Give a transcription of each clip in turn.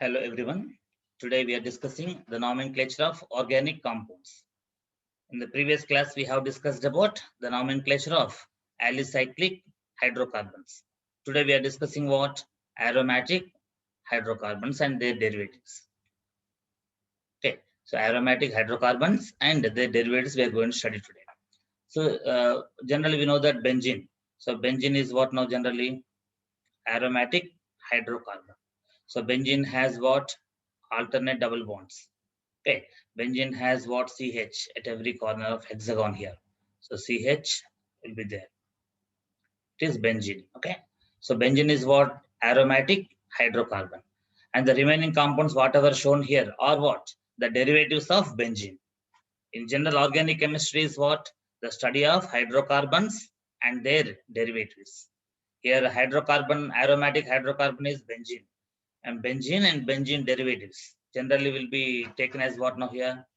Hello everyone. Today we are discussing the nomenclature of organic compounds. In the previous class we have discussed about the nomenclature of alicyclic hydrocarbons. Today we are discussing what? Aromatic hydrocarbons and their derivatives. Okay, so aromatic hydrocarbons and their derivatives we are going to study today. So generally we know that benzene. So benzene is what now generally? Aromatic hydrocarbon. So benzene has what? Alternate double bonds. Okay, benzene has what? CH at every corner of hexagon here. So CH will be there. It is benzene. Okay, so benzene is what? Aromatic hydrocarbon. And the remaining compounds, whatever shown here, are what? The derivatives of benzene. In general, organic chemistry is what? The study of hydrocarbons and their derivatives. Here, aromatic hydrocarbon is benzene. And benzene derivatives generally will be taken as what now here?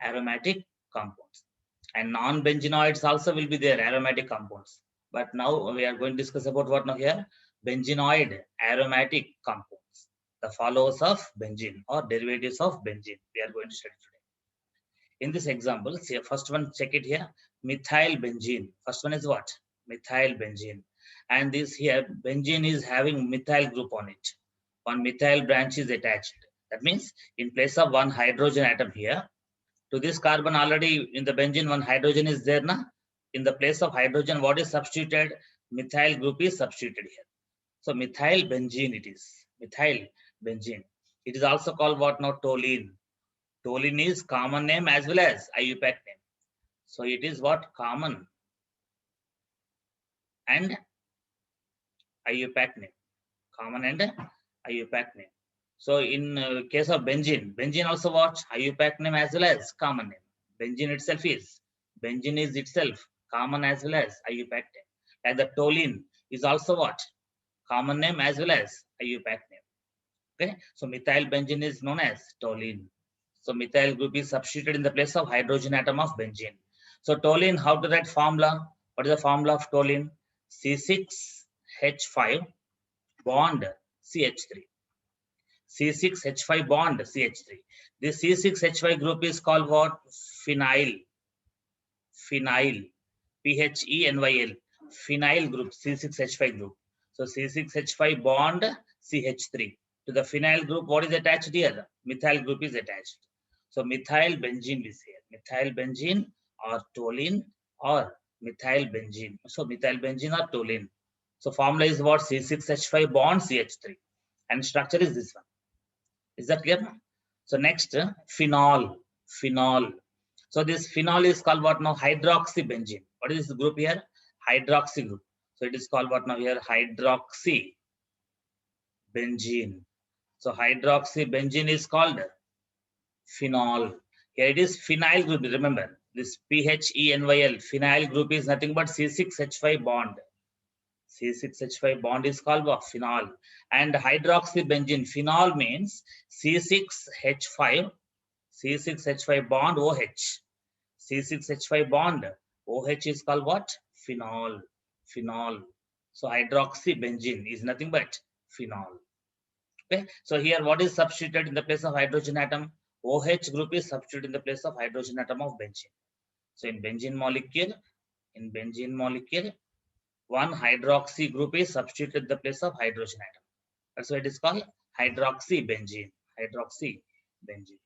Aromatic compounds. And non-benzenoids also will be there, aromatic compounds. But now we are going to discuss about what now here? Benzenoid aromatic compounds. The followers of benzene or derivatives of benzene. We are going to study today. In this example, see, first one, check it here. Methyl benzene. First one is what? Methyl benzene. And this here, benzene is having methyl group on it. One methyl branch is attached. That means in place of one hydrogen atom here, to this carbon already in the benzene one hydrogen is there na. In the place of hydrogen, what is substituted? Methyl group is substituted here. So methyl benzene it is. Methyl benzene. It is also called what now? Toluene. Toluene is common name as well as IUPAC name. So it is what? Common and IUPAC name. Common and IUPAC name. So in case of benzene also what? IUPAC name as well as common name. Benzene is itself common as well as IUPAC name. And the toluene is also what? Common name as well as IUPAC name. Okay, so methyl benzene is known as toluene. So methyl group is substituted in the place of hydrogen atom of benzene. So toluene, how to write formula? What is the formula of toluene? C6H5 bond CH3. C6H5 bond CH3. This C6H5 group is called what? Phenyl. Phenyl. PHENYL. Phenyl group, C6H5 group. So C6H5 bond CH3. To the phenyl group, what is attached here? Methyl group is attached. So methyl benzene is here. Methyl benzene or toluene or methyl benzene. So methyl benzene or toluene. So formula is what? C6H5 bond CH3. And structure is this one. Is that clear? So next, phenol. Phenol. So this phenol is called what now? Hydroxybenzene. What is this group here? Hydroxy group. So it is called what now here? Hydroxybenzene. So hydroxybenzene is called phenol. Here it is phenyl group. Remember this PHENYL. Phenyl group is nothing but C6H5 bond. C6H5 bond is called what? Phenol. And hydroxybenzene. Phenol means C6H5 bond OH. C6H5 bond OH is called what? Phenol. Phenol. So hydroxybenzene is nothing but phenol. Okay. So here what is substituted in the place of hydrogen atom? OH group is substituted in the place of hydrogen atom of benzene. So in benzene molecule, one hydroxy group is substituted in the place of hydrogen atom. That's why it is called hydroxybenzene. Hydroxybenzene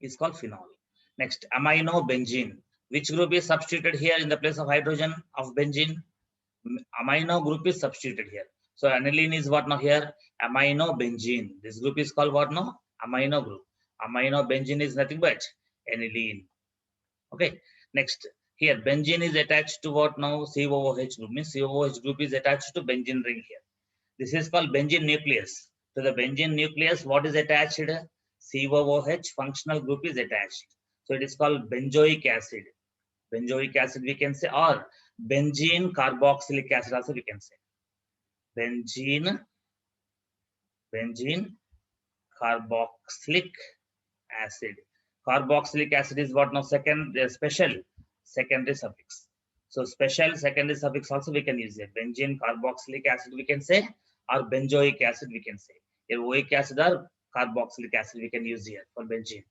is called phenol. Next, aminobenzene. Which group is substituted here in the place of hydrogen of benzene? Amino group is substituted here. So aniline is what now here? Aminobenzene. This group is called what now? Amino group. Aminobenzene is nothing but aniline. Okay. Next, here benzene is attached to what now? COOH group. Means COOH group is attached to benzene ring here. This is called benzene nucleus. To the benzene nucleus, what is attached? COOH functional group is attached. So it is called benzoic acid. Benzoic acid we can say, or benzene carboxylic acid also we can say. Benzene carboxylic acid. Carboxylic acid is what now? Special secondary suffix. So special secondary suffix also we can use it. Benzene carboxylic acid we can say, or benzoic acid we can say. Here oic acid or carboxylic acid we can use here for benzene.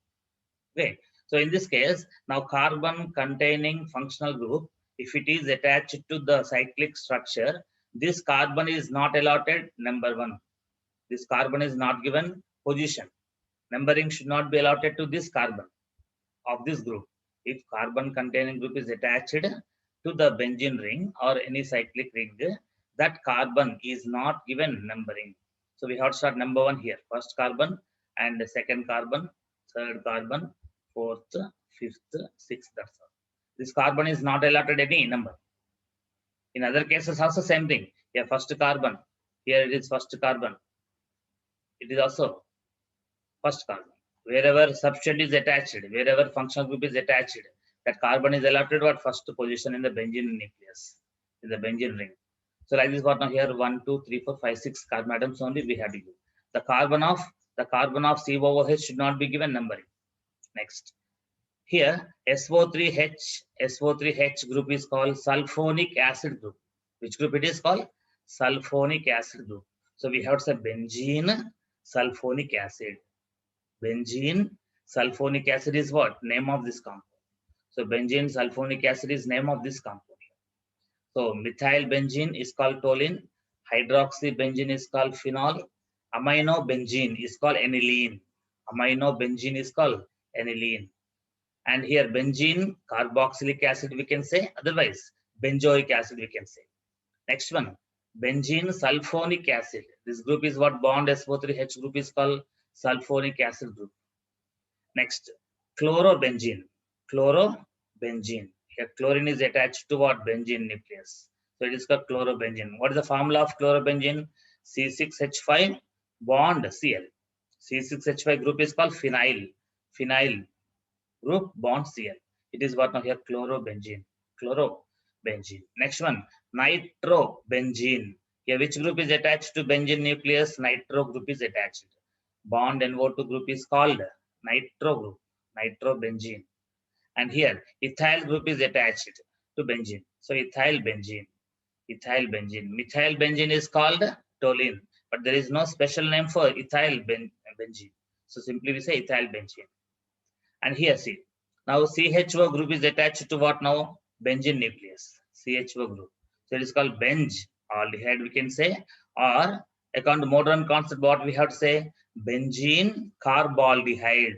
Okay. So in this case, now carbon containing functional group, if it is attached to the cyclic structure, this carbon is not allotted number 1. This carbon is not given position. Numbering should not be allotted to this carbon of this group. If carbon containing group is attached to the benzene ring or any cyclic ring, that carbon is not given numbering. So we have to start number 1 here. First carbon and the second carbon, third carbon, fourth, fifth, sixth. That's all. This carbon is not allotted any number. In other cases also same thing. Here first carbon. Here it is first carbon. It is also first carbon. Wherever substrate is attached, wherever functional group is attached, that carbon is allotted what first position in the benzene nucleus, in the benzene ring. So like this, what now here 1, 2, 3, 4, 5, 6 carbon atoms only we have to give. The carbon of COOH should not be given numbering. Next, here SO3H group is called sulfonic acid group. Which group it is called? Sulfonic acid group. So we have to say benzene sulfonic acid. Benzene sulfonic acid is what? Name of this compound. So benzene sulfonic acid is name of this compound. So methyl benzene is called toluene. Hydroxybenzene is called phenol. Amino benzene is called aniline. Amino benzene is called aniline. And here benzene carboxylic acid we can say. Otherwise benzoic acid we can say. Next one, benzene sulfonic acid. This group is what? Bond SO3H group is called sulfonic acid group. Next, chlorobenzene. Chlorobenzene. Here chlorine is attached to what? Benzene nucleus. So it is called chlorobenzene. What is the formula of chlorobenzene? C6H5 bond Cl. C6H5 group is called phenyl. Phenyl group bond Cl. It is what now here? Chlorobenzene. Chlorobenzene. Next one, nitrobenzene. Here which group is attached to benzene nucleus? Nitro group is attached. Bond NO2 group is called nitro group, nitrobenzene. And here ethyl group is attached to benzene. So ethyl benzene. Methyl benzene is called toluene, but there is no special name for ethyl benzene. So simply we say ethyl benzene. And here see, now CHO group is attached to what now? Benzene nucleus, CHO group. So it is called benz aldehyde we can say, or according to modern concept what we have to say? Benzene carbaldehyde.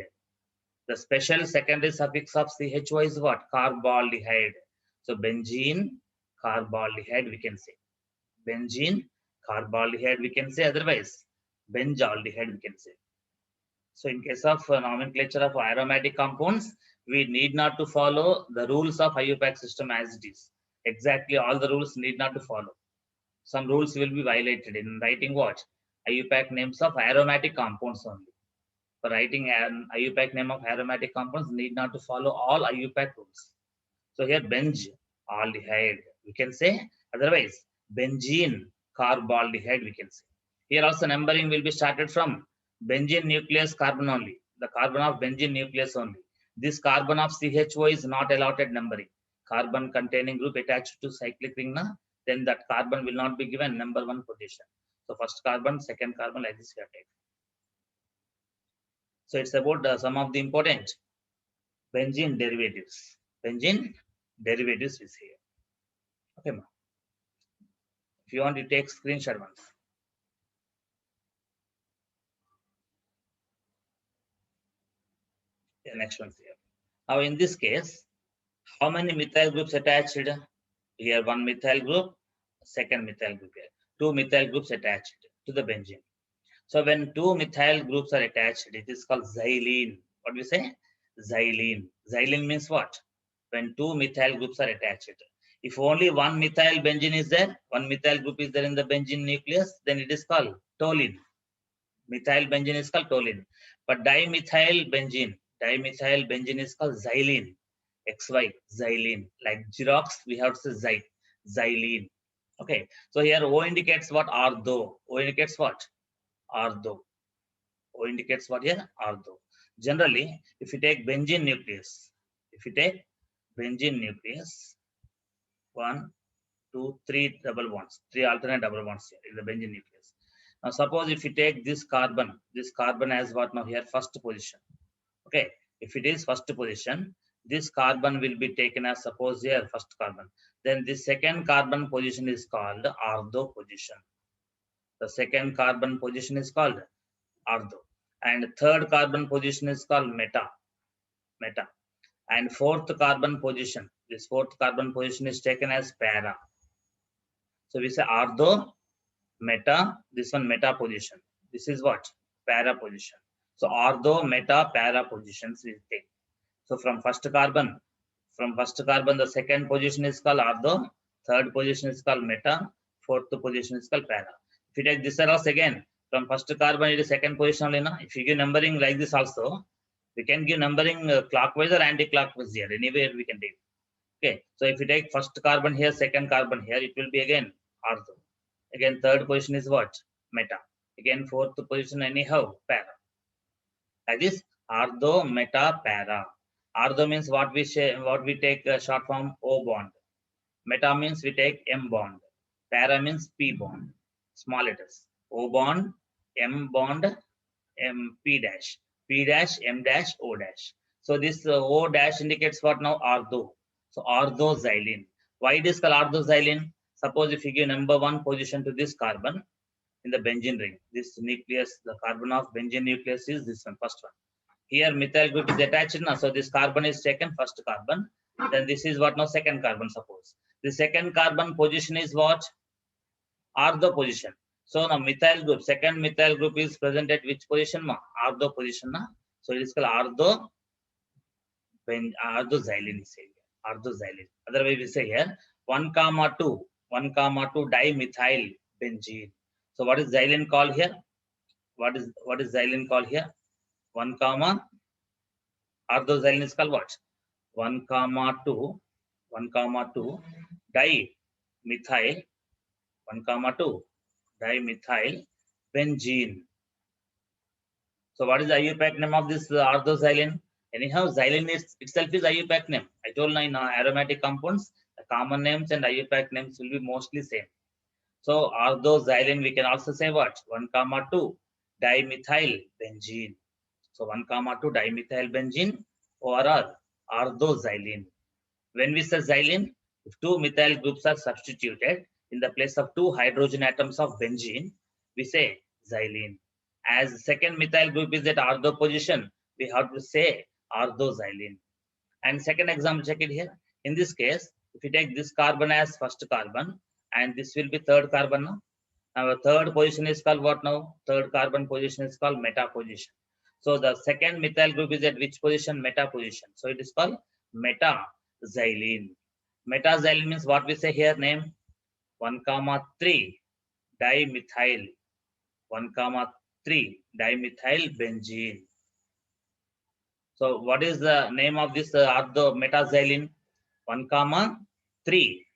The special secondary suffix of CHO is what? Carbaldehyde. So benzene carbaldehyde we can say. Benzene carbaldehyde we can say, otherwise benzaldehyde we can say. So in case of nomenclature of aromatic compounds, we need not to follow the rules of IUPAC system as it is. Exactly all the rules need not to follow. Some rules will be violated in writing what? IUPAC names of aromatic compounds only. For writing an IUPAC name of aromatic compounds, need not to follow all IUPAC rules. So here benz aldehyde we can say, otherwise benzene carbaldehyde we can say. Here also numbering will be started from benzene nucleus carbon only, the carbon of benzene nucleus only. This carbon of CHO is not allotted numbering. Carbon containing group attached to cyclic ring, then that carbon will not be given number 1 position. So first carbon, second carbon, like this we have taken. So it's about some of the important benzene derivatives. Benzene derivatives is here. Okay, ma. If you want to take screenshot once. Yeah, next one here. Now in this case, how many methyl groups attached? Here one methyl group, second methyl group here. 2 methyl groups attached to the benzene. So when 2 methyl groups are attached, it is called xylene. What do we say? Xylene. Xylene means what? When 2 methyl groups are attached. If only one methyl benzene is there, one methyl group is there in the benzene nucleus, then it is called toluene. Methyl benzene is called toluene. But dimethyl benzene is called xylene. XY, xylene. Like Xerox, we have to say xylene. Okay. So here O indicates what? Ortho. O indicates what? Ortho. O indicates what here? Ortho. Generally, if you take benzene nucleus, 1, 2, 3 double bonds, 3 alternate double bonds here in the benzene nucleus. Now suppose if you take this carbon has what now here? First position. Okay, if it is first position, this carbon will be taken as suppose here first carbon. Then this second carbon position is called ortho position. The second carbon position is called ortho. And third carbon position is called meta. And fourth carbon position, this fourth carbon position is taken as para. So we say ortho, meta, this one meta position. This is what? Para position. So ortho, meta, para positions we take. So from first carbon, the second position is called ortho, third position is called meta, fourth position is called para. If you take this arrows again, from first carbon it is second position only. If you give numbering like this also, we can give numbering clockwise or anti-clockwise here. Anywhere we can take. Okay, so if you take first carbon here, second carbon here, it will be again ortho. Again, third position is what? Meta. Again, fourth position anyhow, para. Like this, ortho, meta, para. Ortho means what we take short form O bond. Meta means we take M bond. Para means P bond. Small letters. O bond, M bond, M P dash. P dash, M dash, O dash. So this O dash indicates what now? Ortho. So orthoxylene. Why it is called orthoxylene? Suppose if you give number 1 position to this carbon in the benzene ring, this nucleus, the carbon of benzene nucleus is this one, first one. Here methyl group is attached now, so this carbon is taken first carbon. Then this is what now? Second carbon. Suppose the second carbon position is what? Ortho position. So now methyl group, second methyl group is present at which position? Ortho position. So it is called orthoxylene. Orthoxylene. Otherwise we say here 1,2 dimethyl benzene. So what is xylene called here? What is xylene called here? 1, orthoxylene is called what? 1,2 dimethyl 1,2 dimethyl benzene. So what is the IUPAC name of this orthoxylene? Anyhow, xylene itself is IUPAC name. I told now in aromatic compounds, the common names and IUPAC names will be mostly same. So orthoxylene, we can also say what? 1,2 dimethyl benzene. So 1,2 dimethyl benzene or orthoxylene. When we say xylene, if 2 methyl groups are substituted in the place of 2 hydrogen atoms of benzene, we say xylene. As second methyl group is at ortho position, we have to say orthoxylene. And second example, check it here. In this case, if you take this carbon as first carbon, and this will be third carbon now. Our third position is called what now? Third carbon position is called meta position. So the second methyl group is at which position? Meta position. So it is called metaxylene. Metaxylene means what we say here name? 1,3 dimethyl 1,3 dimethyl benzene. So what is the name of this metaxylene? 1,3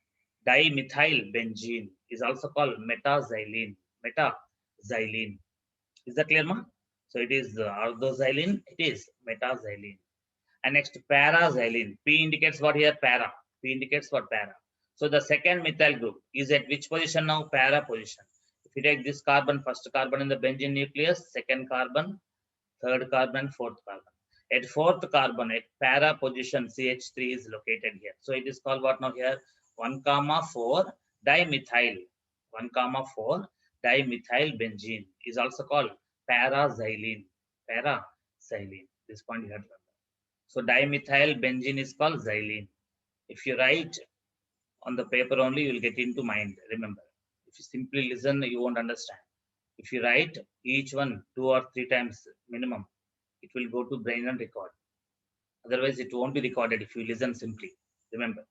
dimethyl benzene is also called metaxylene. Metaxylene. Is that clear, ma? So it is orthoxylene, it is metaxylene. And next, paraxylene. P indicates what here? Para. P indicates what? Para. So the second methyl group is at which position now? Para position. If you take this carbon, first carbon in the benzene nucleus, second carbon, third carbon, fourth carbon. At fourth carbon, at para position, CH3 is located here. So it is called what now here? 1,4 dimethyl. 1,4 dimethyl benzene is also called paraxylene. Paraxylene. This point you have to remember. So dimethyl benzene is called xylene. If you write on the paper only, you will get into mind. Remember, if you simply listen, you won't understand. If you write each one 2 or 3 times minimum, it will go to brain and record. Otherwise, it won't be recorded if you listen simply. Remember.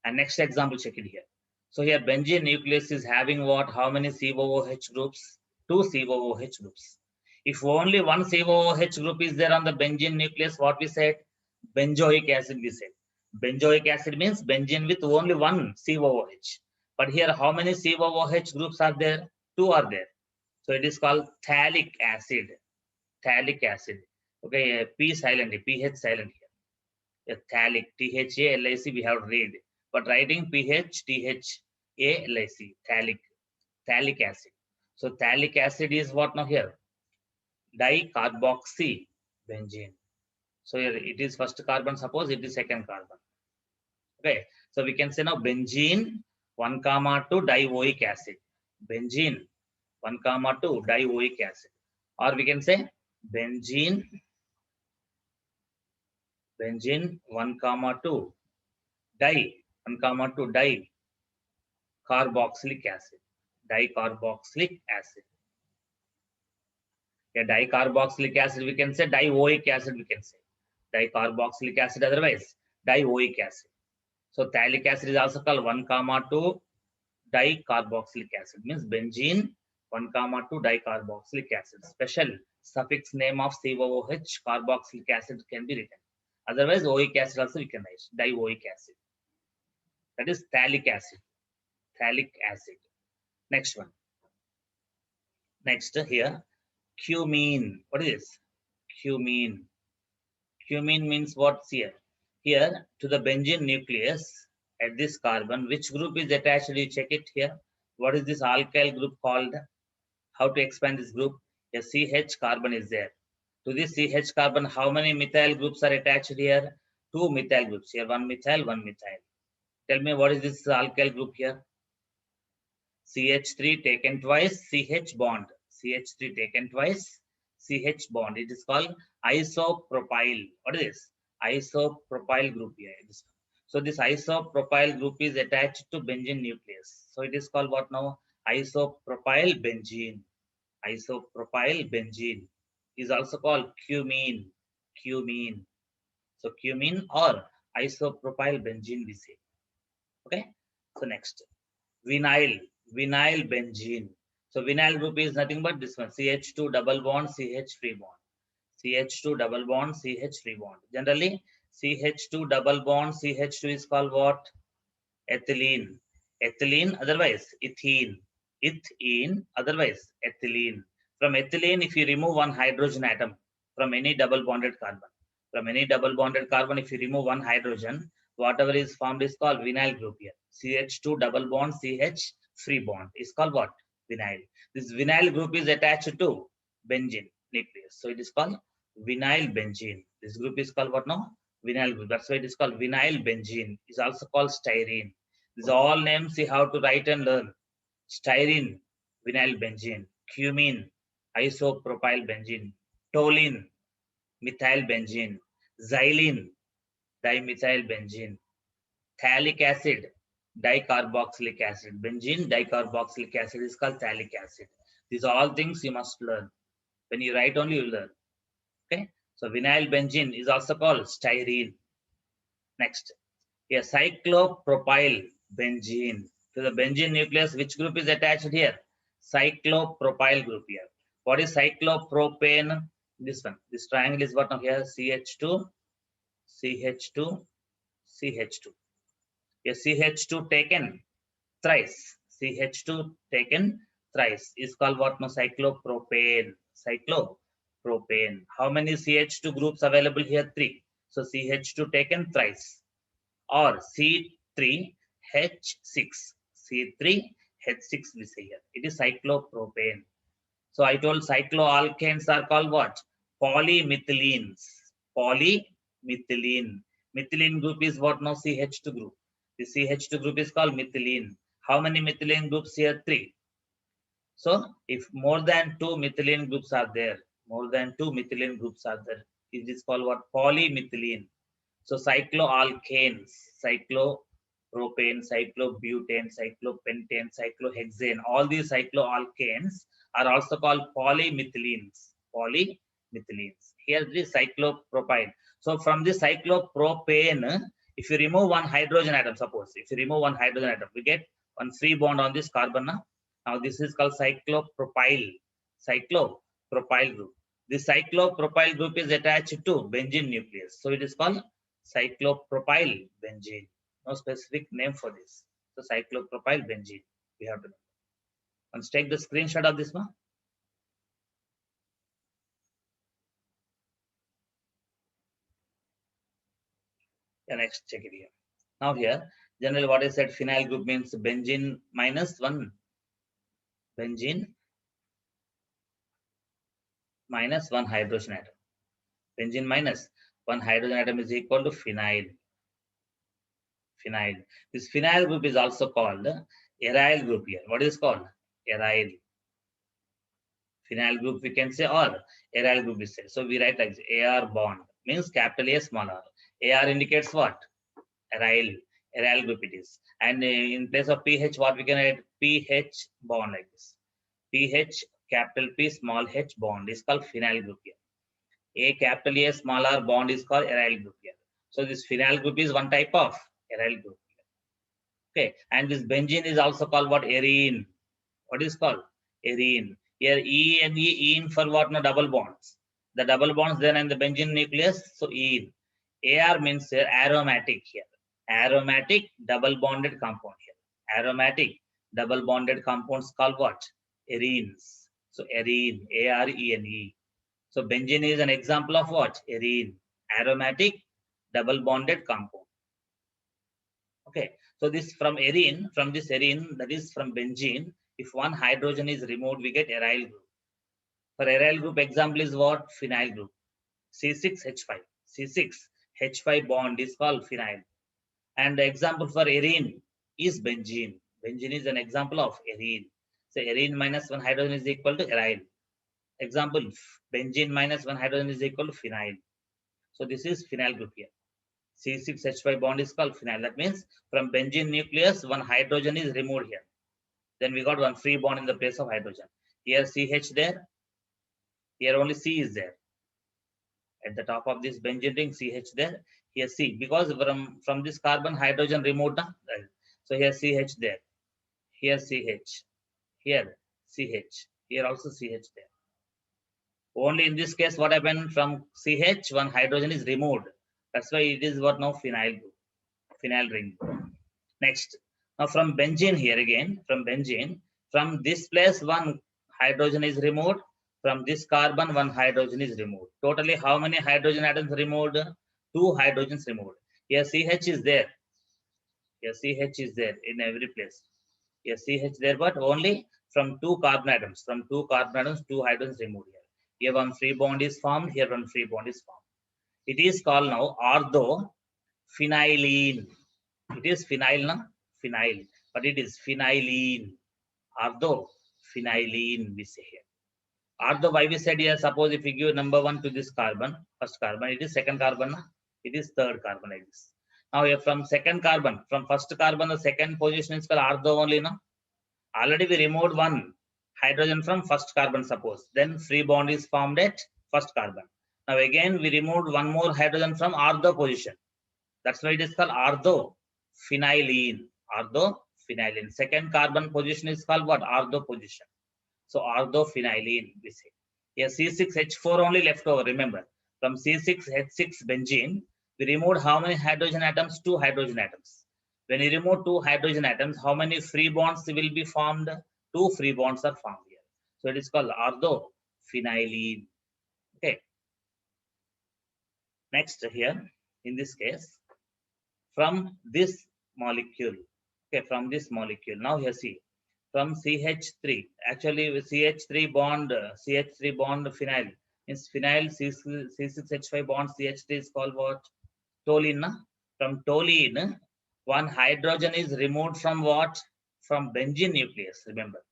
And next example, check it here. So here, benzene nucleus is having what? How many COOH groups? 2 COOH groups. If only one COOH group is there on the benzene nucleus, what we said? Benzoic acid, we said. Benzoic acid means benzene with only one COOH. But here, how many COOH groups are there? 2 are there. So it is called phthalic acid. Phthalic acid. Okay, P silent, PH silent here. Phthalic, THALIC, we have to read. But writing PH, THALIC, phthalic acid. So phthalic acid is what now here? Dicarboxy benzene. So here it is first carbon, suppose it is second carbon. Okay, so we can say now benzene 1,2 dioic acid. Benzene 1,2 dioic acid. Or we can say benzene 1,2 dicarboxylic acid. Dicarboxylic acid. Yeah, dicarboxylic acid we can say, dioic acid we can say. Dicarboxylic acid, otherwise dioic acid. So phthalic acid is also called 1,2 dicarboxylic acid, means benzene 1,2 dicarboxylic acid. Special suffix name of COOH carboxylic acid can be written. Otherwise oic acid also we can write, dioic acid. That is phthalic acid. Phthalic acid. Next one. Next here, cumene. What is this? Cumene. Cumene means what's here? Here to the benzene nucleus at this carbon, which group is attached? You check it here. What is this alkyl group called? How to expand this group? A CH carbon is there. To this CH carbon, how many methyl groups are attached here? 2 methyl groups. Here one methyl, one methyl. Tell me what is this alkyl group here? CH3 taken twice, CH bond. CH3 taken twice, CH bond. It is called isopropyl. What is this? Isopropyl group here. So this isopropyl group is attached to benzene nucleus. So it is called what now? Isopropyl benzene. Isopropyl benzene is also called cumene. Cumene. So cumene or isopropyl benzene we say. Okay. So next, vinyl. Vinyl benzene. So vinyl group is nothing but this one, CH2 double bond, CH free bond. CH2 double bond, CH free bond. Generally, CH2 double bond, CH2 is called what? Ethylene. Ethylene, otherwise ethene. Ethene, otherwise ethylene. From ethylene, if you remove one hydrogen atom from any double bonded carbon, if you remove one hydrogen, whatever is formed is called vinyl group here. CH2 double bond, CH free bond is called what? Vinyl. This vinyl group is attached to benzene nucleus. So it is called vinyl benzene. This group is called what now? Vinyl group. That's why it is called vinyl benzene. It's also called styrene. These all names you have to write and learn. Styrene, vinyl benzene. Cumene, isopropyl benzene. Toluene, methyl benzene. Xylene, dimethyl benzene. Phthalic acid, dicarboxylic acid. Benzene dicarboxylic acid is called phthalic acid. These are all things you must learn. When you write only, you learn. Okay. So vinyl benzene is also called styrene. Next, a cyclopropyl benzene. To the benzene nucleus, which group is attached here? Cyclopropyl group here. What is cyclopropane? This one. This triangle is what now here? CH2, CH2, CH2. A CH2 taken thrice. CH2 taken thrice is called what now? Cyclopropane. Cyclopropane. How many CH2 groups available here? 3. So CH2 taken thrice. Or C3H6. C3H6 we say here. It is cyclopropane. So I told cycloalkanes are called what? Polymethylenes. Polymethylene. Methylene group is what now? CH2 group. The CH2 group is called methylene. How many methylene groups here? 3. So if more than 2 methylene groups are there, it is called what? Polymethylene. So cycloalkanes, cyclopropane, cyclobutane, cyclopentane, cyclohexane, all these cycloalkanes are also called polymethylenes. Polymethylenes. Here this cyclopropyl. So from this cyclopropane, if you remove one hydrogen atom, suppose if you remove one hydrogen atom, we get one free bond on this carbon. Now this is called cyclopropyl. Cyclopropyl group. This cyclopropyl group is attached to benzene nucleus. So it is called cyclopropyl benzene. No specific name for this. So cyclopropyl benzene. We have to know. Let's take the screenshot of this one. Yeah, next check it here. Now here, generally what I said, phenyl group means benzene minus one. Benzene minus one hydrogen atom. Benzene minus one hydrogen atom is equal to phenyl. Phenyl. This phenyl group is also called aryl group here. What is called? Aryl. Phenyl group we can say, or aryl group we say. So we write like this, AR bond means capital A small r. AR indicates what? Aryl. Aryl group it is. And in place of pH, what we can write? pH bond like this. pH capital P small h bond is called phenyl group here. A capital A small r bond is called aryl group here. So this phenyl group is one type of aryl group. Okay, and this benzene is also called what? Arene. What is called? Arene. Here E and ene for what? No, double bonds. The double bonds then and the benzene nucleus, so ene. AR means aromatic here. Aromatic double bonded compound here. Aromatic double bonded compounds called what? Arenes. So arene, ARENE. So benzene is an example of what? Arene. Aromatic double bonded compound. Okay, so this from arene, from this arene, that is from benzene, if one hydrogen is removed, we get aryl group. For aryl group, example is what? Phenyl group. C6H5. C6H5 bond is called phenyl. And the example for arene is benzene. Benzene is an example of arene. So arene minus one hydrogen is equal to aryl. Example, benzene minus one hydrogen is equal to phenyl. So this is phenyl group here. C6H5 bond is called phenyl. That means from benzene nucleus, one hydrogen is removed here. Then we got one free bond in the place of hydrogen. Here CH there. Here only C is there. At the top of this benzene ring, CH there. Here C. Because from this carbon, hydrogen removed. So here CH there. Here CH. Here CH. Here also CH there. Only in this case, what happened? From CH, one hydrogen is removed. That's why it is what now? Phenyl group. Phenyl ring. Next, now from benzene here again, from benzene, from this place one hydrogen is removed, from this carbon one hydrogen is removed. Totally how many hydrogen atoms removed? 2 hydrogens removed. Here CH is there. Here CH is there in every place. Here CH there, but only from 2 carbon atoms. From 2 carbon atoms, 2 hydrogens removed here. Here one free bond is formed, here one free bond is formed. It is called now orthophenylene. It is phenyl, na? Phenyl, but it is phenylene. Orthophenylene, we say here. Ortho, why we said here, suppose if we give number 1 to this carbon, first carbon, it is second carbon, na? It is third carbon like this. Now here from second carbon, from first carbon, the second position is called ortho only, na? Already we removed one hydrogen from first carbon, suppose. Then free bond is formed at first carbon. Now again, we removed one more hydrogen from ortho position. That's why it is called orthophenylene. Orthophenylene. Second carbon position is called what? Ortho position. So orthophenylene, we say. Here C6H4 only left over, remember. From C6H6 benzene, we removed how many hydrogen atoms? 2 hydrogen atoms. When you remove 2 hydrogen atoms, how many free bonds will be formed? 2 free bonds are formed here. So it is called orthophenylene. Okay. Next here, in this case, from this molecule, okay, from this molecule. Now here see, from CH3, actually CH3 bond phenyl, means phenyl C6H5 bond CH3 is called what? Toluene. From toluene, one hydrogen is removed from what? From benzene nucleus, remember.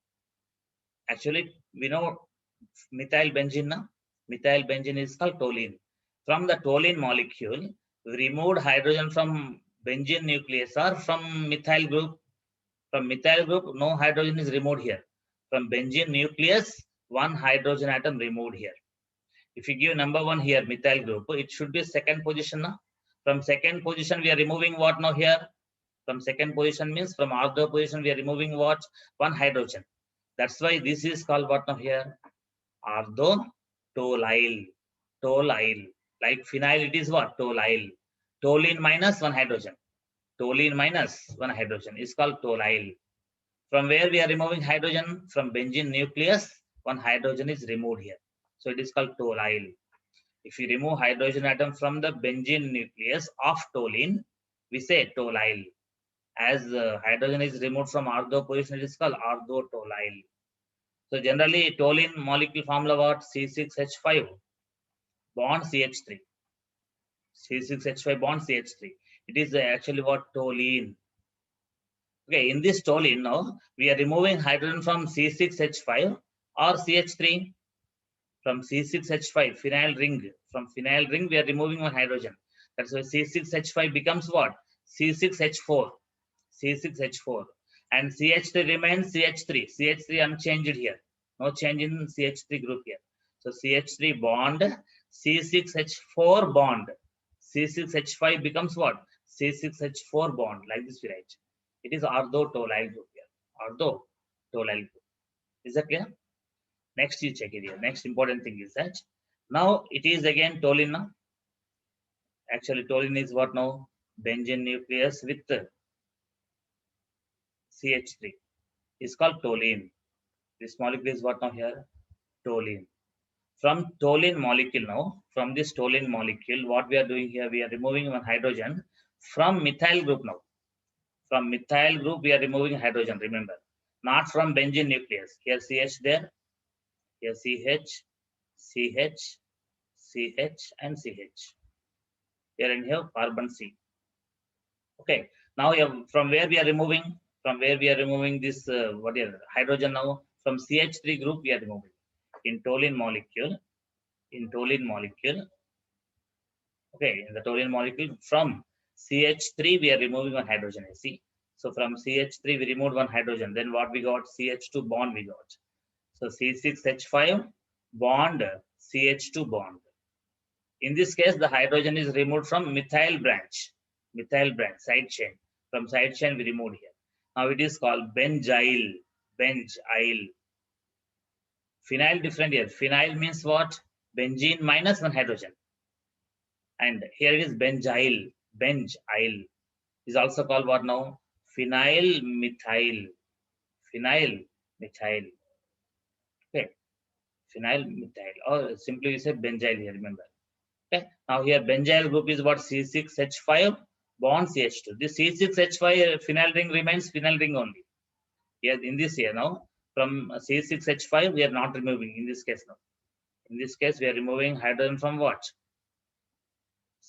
Actually, we know methyl benzene, methyl benzene is called toluene. From the toluene molecule, we removed hydrogen from benzene nucleus or from methyl group. From methyl group, no hydrogen is removed here. From benzene nucleus, one hydrogen atom removed here. If you give number 1 here, methyl group, it should be second position. Now. From second position, we are removing what now here? From second position means from ortho position, we are removing what? One hydrogen. That's why this is called what now here? Orthotolyl. Tolyl. Like phenyl, it is what? Tolyl. Toluene minus one hydrogen. Toluene minus one hydrogen is called tolyl. From where we are removing hydrogen? From benzene nucleus, one hydrogen is removed here. So it is called tolyl. If you remove hydrogen atom from the benzene nucleus of toluene, we say tolyl. As hydrogen is removed from ortho position, it is called orthotolyl. So generally toluene molecule formula what? C6H5 bond CH3. C6H5 bond CH3. It is actually what? Toluene. Okay, in this toluene now, we are removing hydrogen from C6H5 or CH3 from C6H5, phenyl ring. From phenyl ring, we are removing one hydrogen. That's why C6H5 becomes what? C6H4. C6H4. And CH3 remains CH3. CH3 unchanged here. No change in CH3 group here. So CH3 bond, C6H4 bond. C6H5 becomes what? C6H4 bond. Like this we write. It is ortho-toluene group here. Ortho-toluene group. Is that clear? Next you check it here. Next important thing is that now it is again toluene now. Actually toluene is what now? Benzene nucleus with CH3 is called toluene. This molecule is what now here? Toluene. From toluene molecule now, from this toluene molecule, what we are doing here, we are removing one hydrogen from methyl group now. From methyl group, we are removing hydrogen, remember. Not from benzene nucleus. Here CH there, here CH, CH, CH and CH. Here and here carbon C. Okay. Now from where we are removing? From where we are removing this what is hydrogen now? From CH3 group we are removing. In toluene molecule. In toluene molecule. Okay, in the toluene molecule from CH3 we are removing one hydrogen. You see. So from CH3 we removed one hydrogen. Then what we got? CH2 bond we got. So C6H5 bond CH2 bond. In this case, the hydrogen is removed from methyl branch, side chain. From side chain, we removed here. Now it is called benzyl, benzyl. Phenyl different here. Phenyl means what? Benzene minus one hydrogen. And here it is benzyl, benzyl. Is also called what now? Phenyl methyl, phenyl methyl. Okay, phenyl methyl, or simply we say benzyl here. Remember. Okay. Now here benzyl group is what? C6H5 bond CH2. This C6H5 phenyl ring remains phenyl ring only. Here in this here now from C6H5 we are not removing in this case now. In this case we are removing hydrogen from what?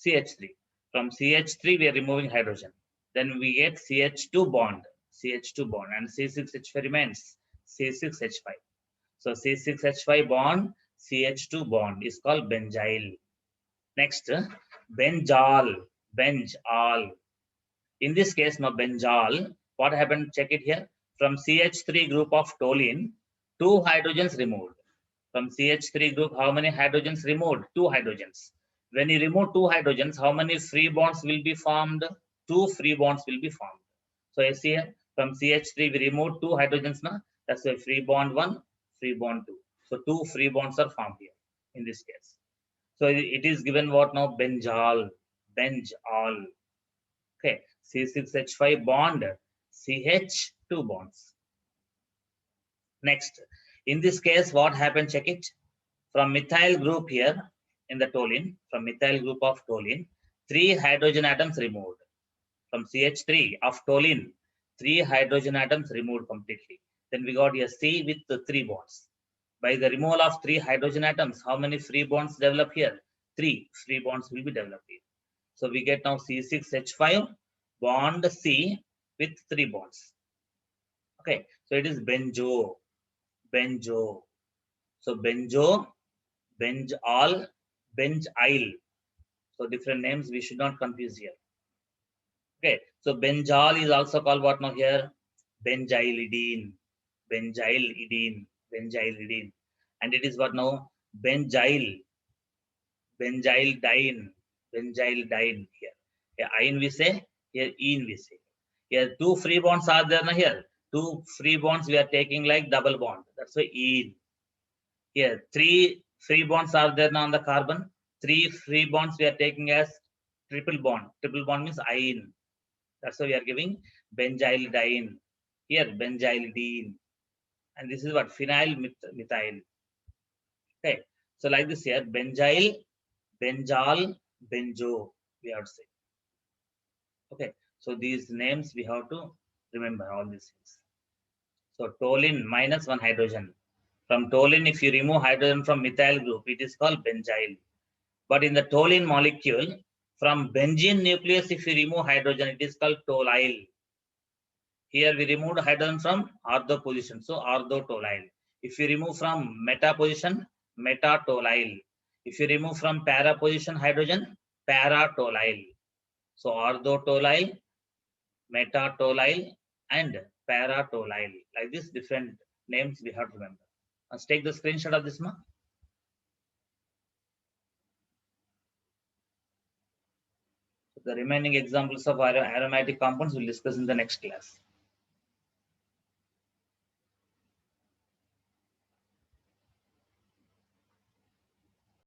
CH3. From CH3 we are removing hydrogen. Then we get CH2 bond, and C6H5 remains C6H5. So C6H5 bond CH2 bond is called benzyl. Next, benzol, benzol. In this case, now benzol, what happened? Check it here. From CH3 group of toluene, 2 hydrogens removed. From CH3 group, how many hydrogens removed? 2 hydrogens. When you remove 2 hydrogens, how many free bonds will be formed? 2 free bonds will be formed. So you see here, from CH3 we remove 2 hydrogens now. That's a free bond 1, free bond 2. So 2 free bonds are formed here in this case. So it is given what now? Benzol, benzol. Okay, C6H5 bond, CH2 bonds. Next, in this case, what happened? Check it. From methyl group here in the toluene, from methyl group of toluene, 3 hydrogen atoms removed. From CH3 of toluene, 3 hydrogen atoms removed completely. Then we got a C with the 3 bonds. By the removal of 3 hydrogen atoms, how many free bonds develop here? 3 free bonds will be developed here. So we get now C6H5 bond C with 3 bonds. Okay, so it is benzo, benzo. So benzo, benzol, benzyl. So different names, we should not confuse here. Okay, so benzol is also called what now here? Benzylidene, benzylidene, benzylidene. And it is what now? Benzyl, benzyldyne, benzyldyne here. Here ine we say, here ene we say. Here 2 free bonds are there now here. 2 free bonds we are taking like double bond. That's why ene. Here 3 free bonds are there now on the carbon. 3 free bonds we are taking as triple bond. Triple bond means ine. That's why we are giving benzyldyne. Here benzylidene. And this is what? Phenyl methyl. Okay. So like this here, benzyl, benzol, benzo, we have to say. Okay. So these names we have to remember all these things. So toluene minus 1 hydrogen. From toluene, if you remove hydrogen from methyl group, it is called benzyl. But in the toluene molecule, from benzene nucleus, if you remove hydrogen, it is called toluyl. Here we removed hydrogen from ortho position, so orthotoluyl. If you remove from meta position, metatoluyl. If you remove from para position hydrogen, paratoluyl. So orthotoluyl, metatoluyl, and paratoluyl. Like this, different names we have to remember. Let's take the screenshot of this one. The remaining examples of aromatic compounds we'll discuss in the next class.